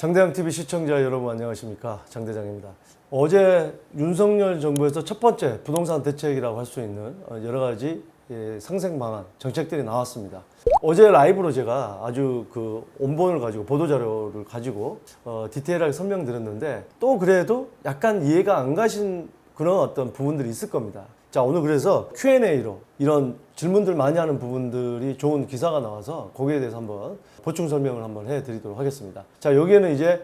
장대장TV 시청자 여러분 안녕하십니까? 장대장입니다. 어제 윤석열 정부에서 첫 번째 부동산 대책이라고 할 수 있는 여러 가지 상생 방안, 정책들이 나왔습니다. 어제 라이브로 제가 아주 그 원본을 가지고 보도자료를 가지고 디테일하게 설명드렸는데 또 그래도 약간 이해가 안 가신 그런 어떤 부분들이 있을 겁니다. 자, 오늘 그래서 Q&A로 이런 질문들 많이 하는 부분들이 좋은 기사가 나와서 거기에 대해서 한번 보충 설명을 한번 해드리도록 하겠습니다. 자, 여기에는 이제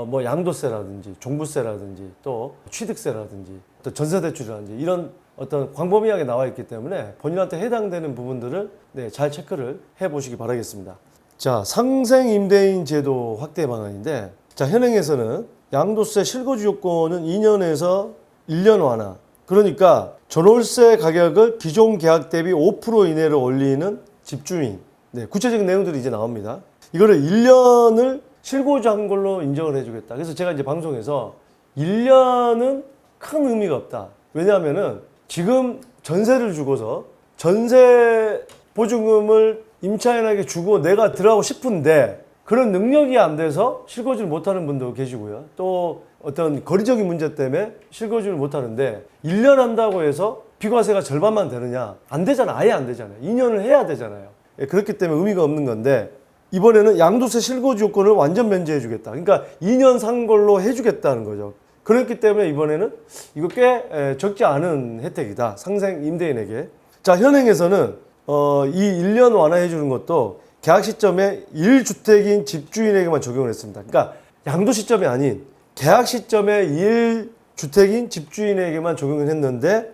뭐 양도세라든지 종부세라든지 또 취득세라든지 또 전세대출이라든지 이런 어떤 광범위하게 나와 있기 때문에 본인한테 해당되는 부분들을 잘 체크를 해 보시기 바라겠습니다. 자, 상생임대인 제도 확대 방안인데, 자, 현행에서는 양도세 실거주 요건은 2년에서 1년 완화. 그러니까 전월세 가격을 기존 계약 대비 5% 이내로 올리는 집주인. 구체적인 내용들이 이제 나옵니다. 이거를 1년을 실거주한 걸로 인정을 해주겠다. 그래서 제가 이제 방송에서 1년은 큰 의미가 없다. 왜냐하면은 지금 전세를 주고서 전세 보증금을 임차인에게 주고 내가 들어가고 싶은데 그런 능력이 안 돼서 실거주를 못하는 분도 계시고요. 또 어떤 거리적인 문제 때문에 실거주를 못하는데 1년 한다고 해서 비과세가 절반만 되느냐? 안 되잖아. 아예 안 되잖아요. 2년을 해야 되잖아요. 그렇기 때문에 의미가 없는 건데 이번에는 양도세 실거주 요건을 완전 면제해 주겠다. 그러니까 2년 산 걸로 해주겠다는 거죠. 그렇기 때문에 이번에는 이거 꽤 적지 않은 혜택이다. 상생 임대인에게. 자, 현행에서는 이 1년 완화해 주는 것도 계약 시점에 1주택인 집주인에게만 적용을 했습니다. 그러니까 양도 시점이 아닌 계약 시점에 1주택인 집주인에게만 적용을 했는데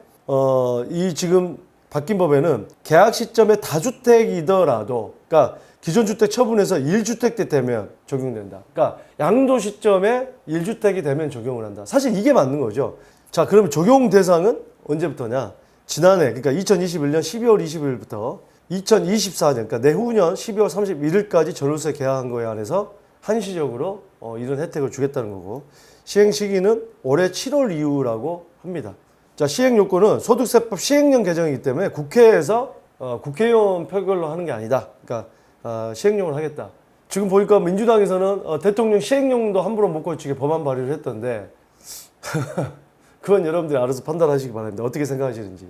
이 지금 바뀐 법에는 계약 시점에 다주택이더라도 그러니까 기존 주택 처분해서 1주택 되면 적용된다. 그러니까 양도 시점에 1주택이 되면 적용을 한다. 사실 이게 맞는 거죠. 자, 그러면 적용 대상은 언제부터냐? 지난해, 그러니까 2021년 12월 20일부터 2024년, 그러니까 내후년 12월 31일까지 전월세 계약한 거에 한해서 한시적으로 이런 혜택을 주겠다는 거고, 시행 시기는 올해 7월 이후라고 합니다. 자, 시행 요건은 소득세법 시행령 개정이기 때문에 국회에서 국회의원 표결로 하는 게 아니다. 그러니까 시행령을 하겠다. 지금 보니까 민주당에서는 대통령 시행령도 함부로 못 고치게 법안 발의를 했던데 그건 여러분들이 알아서 판단하시기 바랍니다. 어떻게 생각하시는지.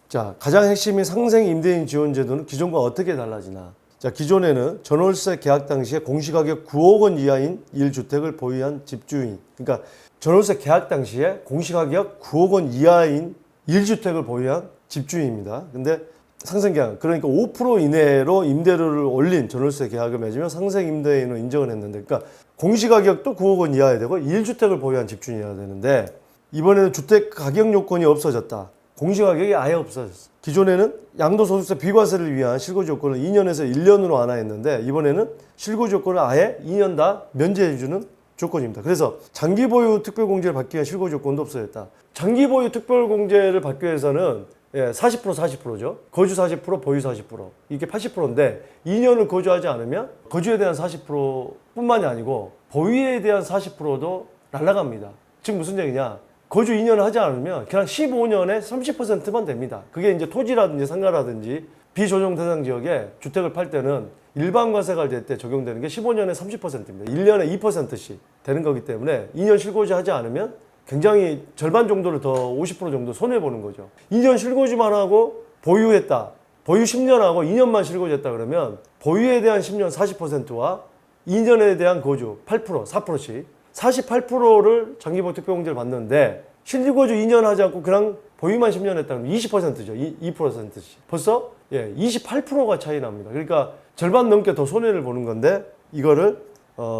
자, 가장 핵심인 상생 임대인 지원 제도는 기존과 어떻게 달라지나. 자, 기존에는 전월세 계약 당시에 공시가격 9억 원 이하인 1주택을 보유한 집주인. 그러니까 전월세 계약 당시에 공시가격 9억 원 이하인 1주택을 보유한 집주인입니다. 근데 상생계약, 그러니까 5% 이내로 임대료를 올린 전월세 계약을 맺으면 상생임대인으로 인정을 했는데, 그러니까 공시가격도 9억 원 이하야 되고 1주택을 보유한 집주인이어야 되는데 이번에는 주택 가격 요건이 없어졌다. 공시가격이 아예 없어졌어. 기존에는 양도소득세 비과세를 위한 실거주 요건을 2년에서 1년으로 완화했는데 이번에는 실거주 요건을 아예 2년 다 면제해주는 조건입니다. 그래서 장기보유 특별공제를 받기 위한 실거주 요건도 없어졌다. 장기보유 특별공제를 받기 위해서는 40%죠. 거주 40%, 보유 40%. 이게 80%인데 2년을 거주하지 않으면 거주에 대한 40%뿐만이 아니고 보유에 대한 40%도 날아갑니다. 지금 무슨 얘기냐? 거주 2년을 하지 않으면 그냥 15년에 30%만 됩니다. 그게 이제 토지라든지 상가라든지 비조정 대상 지역에 주택을 팔 때는 일반 과세가 될 때 적용되는 게 15년에 30%입니다. 1년에 2%씩 되는 거기 때문에 2년 실거주 하지 않으면 굉장히 절반 정도를 더 50% 정도 손해보는 거죠. 2년 실거주만 하고 보유했다. 보유 10년 하고 2년만 실거주했다 그러면 보유에 대한 10년 40%와 2년에 대한 거주 8%, 4%씩 48%를 장기보유 특별공제를 받는데 실거주 2년 하지 않고 그냥 보유만 10년 했다 그러면 20%죠. 2%씩. 벌써 28%가 차이 납니다. 그러니까 절반 넘게 더 손해를 보는 건데 이거를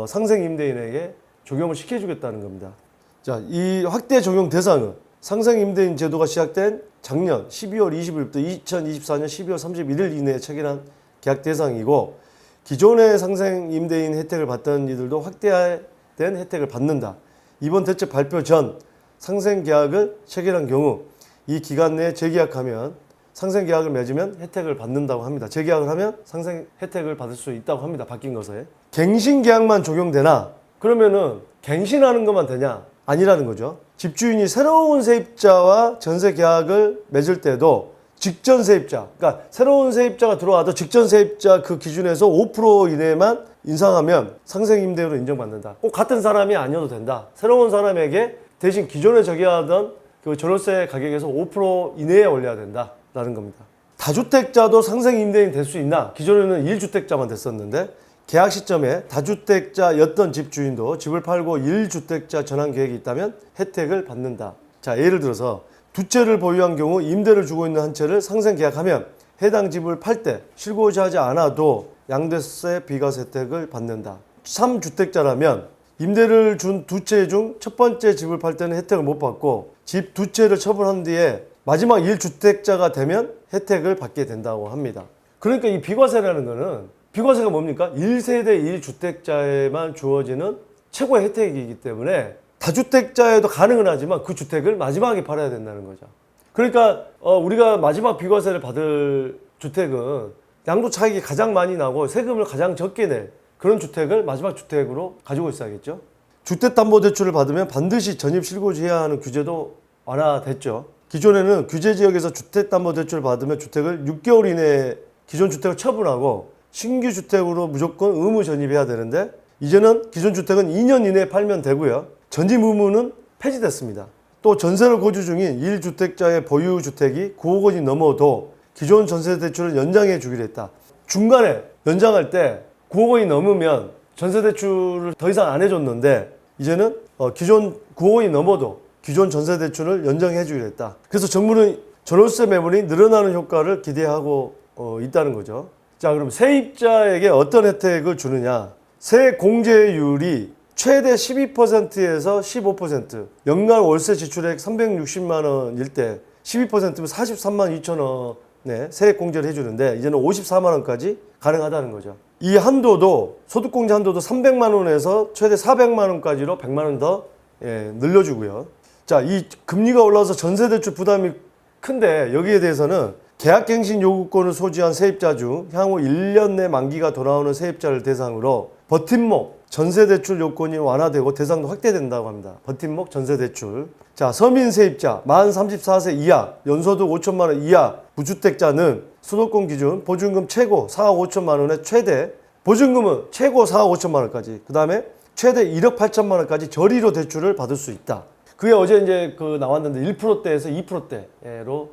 상생임대인에게 적용을 시켜주겠다는 겁니다. 자, 이 확대 적용 대상은 상생임대인 제도가 시작된 작년 12월 20일부터 2024년 12월 31일 이내에 체결한 계약 대상이고 기존의 상생임대인 혜택을 받던 이들도 확대된 혜택을 받는다. 이번 대책 발표 전 상생계약을 체결한 경우 이 기간 내에 재계약하면 상생계약을 맺으면 혜택을 받는다고 합니다. 재계약을 하면 상생 혜택을 받을 수 있다고 합니다. 바뀐 것에. 갱신계약만 적용되나? 그러면은 갱신하는 것만 되냐? 아니라는 거죠. 집주인이 새로운 세입자와 전세 계약을 맺을 때도 직전 세입자, 그러니까 새로운 세입자가 들어와도 직전 세입자 그 기준에서 5% 이내만 인상하면 상생임대로 인정받는다. 꼭 같은 사람이 아니어도 된다. 새로운 사람에게 대신 기존에 저기하던 그 전월세 가격에서 5% 이내에 올려야 된다라는 겁니다. 다주택자도 상생임대인이 될 수 있나? 기존에는 1주택자만 됐었는데 계약 시점에 다주택자였던 집주인도 집을 팔고 1주택자 전환 계획이 있다면 혜택을 받는다. 자, 예를 들어서 두 채를 보유한 경우 임대를 주고 있는 한 채를 상생 계약하면 해당 집을 팔 때 실고지하지 않아도 양도세 비과세 혜택을 받는다. 3주택자라면 임대를 준 두 채 중 첫 번째 집을 팔 때는 혜택을 못 받고 집 두 채를 처분한 뒤에 마지막 1주택자가 되면 혜택을 받게 된다고 합니다. 그러니까 이 비과세라는 거는 비과세가 뭡니까? 1세대 1주택자에만 주어지는 최고의 혜택이기 때문에 다주택자에도 가능은 하지만 그 주택을 마지막에 팔아야 된다는 거죠. 그러니까 우리가 마지막 비과세를 받을 주택은 양도 차익이 가장 많이 나고 세금을 가장 적게 낼 그런 주택을 마지막 주택으로 가지고 있어야겠죠. 주택담보대출을 받으면 반드시 전입실고지해야 하는 규제도 완화됐죠. 기존에는 규제지역에서 주택담보대출을 받으면 주택을 6개월 이내에 기존 주택을 처분하고 신규 주택으로 무조건 의무 전입해야 되는데 이제는 기존 주택은 2년 이내에 팔면 되고요. 전입 의무는 폐지됐습니다. 또 전세를 거주 중인 1주택자의 보유 주택이 9억 원이 넘어도 기존 전세 대출을 연장해 주기로 했다. 중간에 연장할 때 9억 원이 넘으면 전세 대출을 더 이상 안 해줬는데 이제는 기존 9억 원이 넘어도 기존 전세 대출을 연장해 주기로 했다. 그래서 정부는 전월세 매물이 늘어나는 효과를 기대하고 있다는 거죠. 자, 그럼 세입자에게 어떤 혜택을 주느냐? 세공제율이 최대 12%에서 15%, 연간 월세 지출액 360만 원일 때 12%면 43만 2천 원에 세액공제를 해주는데 이제는 54만 원까지 가능하다는 거죠. 이 한도도 소득공제 한도도 300만 원에서 최대 400만 원까지로 100만 원 더 늘려주고요. 자, 이 금리가 올라서 전세대출 부담이 큰데 여기에 대해서는 계약갱신 요구권을 소지한 세입자 중 향후 1년 내 만기가 돌아오는 세입자를 대상으로 버팀목 전세대출 요건이 완화되고 대상도 확대된다고 합니다. 버팀목 전세대출. 자, 서민 세입자 만 34세 이하 연소득 5천만 원 이하 무주택자는 수도권 기준 보증금 최고 4억 5천만 원에 최대 보증금은 최고 4억 5천만 원까지 그 다음에 최대 1억 8천만 원까지 저리로 대출을 받을 수 있다. 그게 어제 이제 나왔는데 1%대에서 2%대로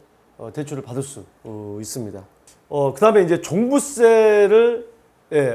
대출을 받을 수 있습니다. 그 다음에 이제 종부세를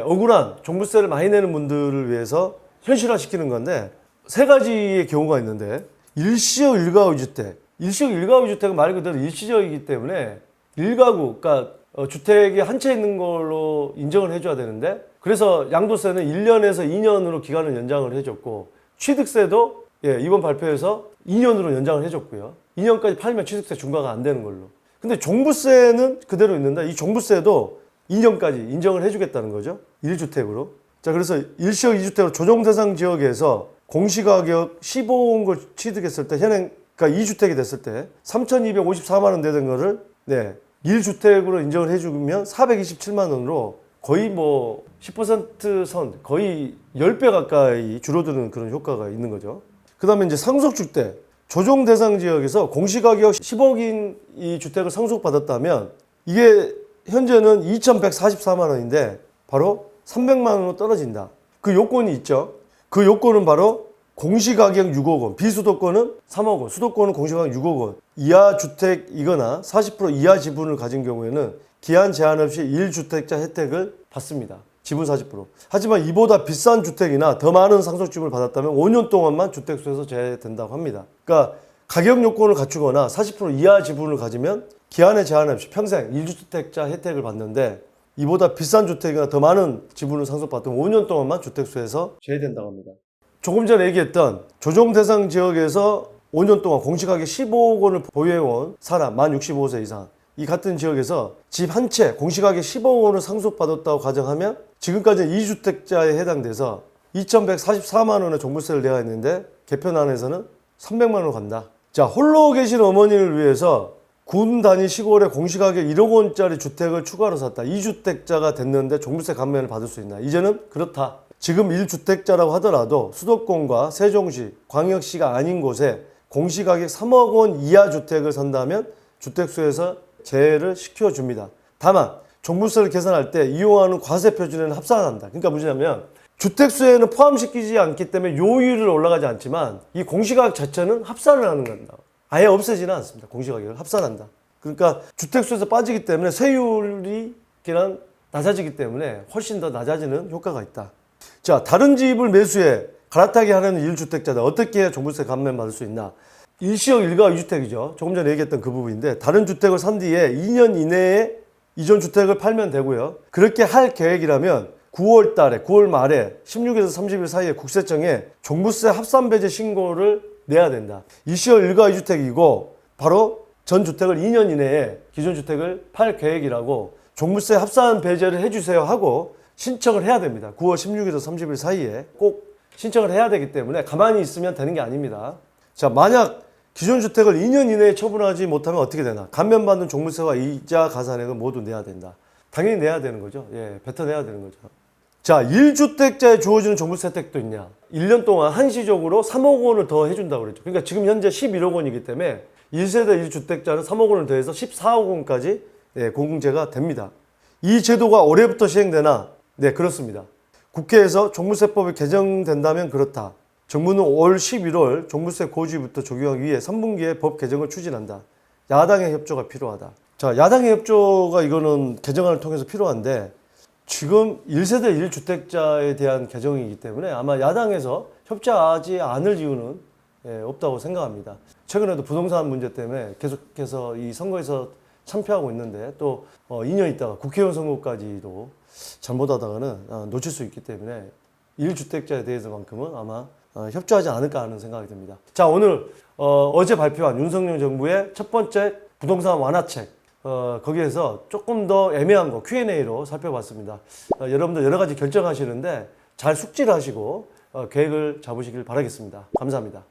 억울한 종부세를 많이 내는 분들을 위해서 현실화시키는 건데 세 가지의 경우가 있는데 일시적 일가구주택. 일시적 일가구주택은 말 그대로 일시적이기 때문에 일가구, 그러니까 주택이 한 채 있는 걸로 인정을 해줘야 되는데 그래서 양도세는 1년에서 2년으로 기간을 연장을 해줬고 취득세도 이번 발표에서 2년으로 연장을 해줬고요. 2년까지 팔면 취득세 중과가 안 되는 걸로. 근데 종부세는 그대로 있는데 이 종부세도 2년까지 인정을 해주겠다는 거죠. 1주택으로. 자, 그래서 일시적 2주택으로 조정대상 지역에서 공시가격 15억 걸 취득했을 때 현행, 그러니까 2주택이 됐을 때 3,254만 원 되던 거를 1주택으로 인정을 해주면 427만 원으로 거의 10% 선, 거의 10배 가까이 줄어드는 그런 효과가 있는 거죠. 그 다음에 이제 상속주택. 조정 대상 지역에서 공시가격 10억인 이 주택을 상속받았다면 이게 현재는 2,144만 원인데 바로 300만 원으로 떨어진다. 그 요건이 있죠. 그 요건은 바로 공시가격 6억 원, 비수도권은 3억 원, 수도권은 공시가격 6억 원 이하 주택이거나 40% 이하 지분을 가진 경우에는 기한 제한 없이 1주택자 혜택을 받습니다. 지분 40%. 하지만 이보다 비싼 주택이나 더 많은 상속지분을 받았다면 5년 동안만 주택수에서 제외된다고 합니다. 그러니까 가격 요건을 갖추거나 40% 이하 지분을 가지면 기한에 제한 없이 평생 1주택자 혜택을 받는데 이보다 비싼 주택이나 더 많은 지분을 상속받으면 5년 동안만 주택수에서 제외된다고 합니다. 조금 전에 얘기했던 조정 대상 지역에서 5년 동안 공시가격 15억 원을 보유해온 사람 만 65세 이상 이 같은 지역에서 집 한 채 공시가격 15억 원을 상속받았다고 가정하면 지금까지 2주택자에 해당돼서 2,144만 원의 종부세를 내야 했는데 개편안에서는 300만 원 간다. 자, 홀로 계신 어머니를 위해서 군 단위 시골에 공시가격 1억 원짜리 주택을 추가로 샀다. 2주택자가 됐는데 종부세 감면을 받을 수 있나? 이제는 그렇다. 지금 1주택자라고 하더라도 수도권과 세종시, 광역시가 아닌 곳에 공시가격 3억 원 이하 주택을 산다면 주택수에서 제외를 시켜줍니다. 다만 종부세를 계산할 때 이용하는 과세 표준에는 합산한다. 그러니까 뭐냐면 주택수에는 포함시키지 않기 때문에 요율은 올라가지 않지만 이 공시가격 자체는 합산을 하는 겁니다. 아예 없애지는 않습니다. 공시가격을 합산한다. 그러니까 주택수에서 빠지기 때문에 세율이 그냥 낮아지기 때문에 훨씬 더 낮아지는 효과가 있다. 자, 다른 집을 매수해 갈아타기 하려는 1주택자들 어떻게 해야 종부세 감면받을 수 있나? 일시적 일가 2주택이죠. 조금 전에 얘기했던 그 부분인데 다른 주택을 산 뒤에 2년 이내에 이전 주택을 팔면 되고요. 그렇게 할 계획이라면 9월 달에 9월 말에 16일에서 30일 사이에 국세청에 종부세 합산 배제 신고를 내야 된다. 일시적 일가 2주택이고 바로 전 주택을 2년 이내에 기존 주택을 팔 계획이라고 종부세 합산 배제를 해주세요 하고 신청을 해야 됩니다. 9월 16일에서 30일 사이에 꼭 신청을 해야 되기 때문에 가만히 있으면 되는 게 아닙니다. 자, 만약 기존 주택을 2년 이내에 처분하지 못하면 어떻게 되나? 감면받는 종부세와 이자 가산액을 모두 내야 된다. 당연히 내야 되는 거죠. 예, 뱉어내야 되는 거죠. 자, 1주택자에 주어지는 종부세 혜택도 있냐? 1년 동안 한시적으로 3억 원을 더 해준다고 그랬죠. 그러니까 지금 현재 11억 원이기 때문에 1세대 1주택자는 3억 원을 더해서 14억 원까지 공제가 됩니다. 이 제도가 올해부터 시행되나? 네, 그렇습니다. 국회에서 종부세법이 개정된다면 그렇다. 정부는 올 11월 종부세 고지부터 적용하기 위해 3분기에 법 개정을 추진한다. 야당의 협조가 필요하다. 자, 야당의 협조가 이거는 개정안을 통해서 필요한데 지금 1세대 1주택자에 대한 개정이기 때문에 아마 야당에서 협조하지 않을 이유는 없다고 생각합니다. 최근에도 부동산 문제 때문에 계속해서 이 선거에서 참패하고 있는데 또 2년 있다가 국회의원 선거까지도 잘못하다가는 놓칠 수 있기 때문에 1주택자에 대해서만큼은 아마 협조하지 않을까 하는 생각이 듭니다. 자, 오늘 어제 발표한 윤석열 정부의 첫 번째 부동산 완화책 거기에서 조금 더 애매한 거 Q&A로 살펴봤습니다. 여러분들 여러 가지 결정하시는데 잘 숙지를 하시고 계획을 잡으시길 바라겠습니다. 감사합니다.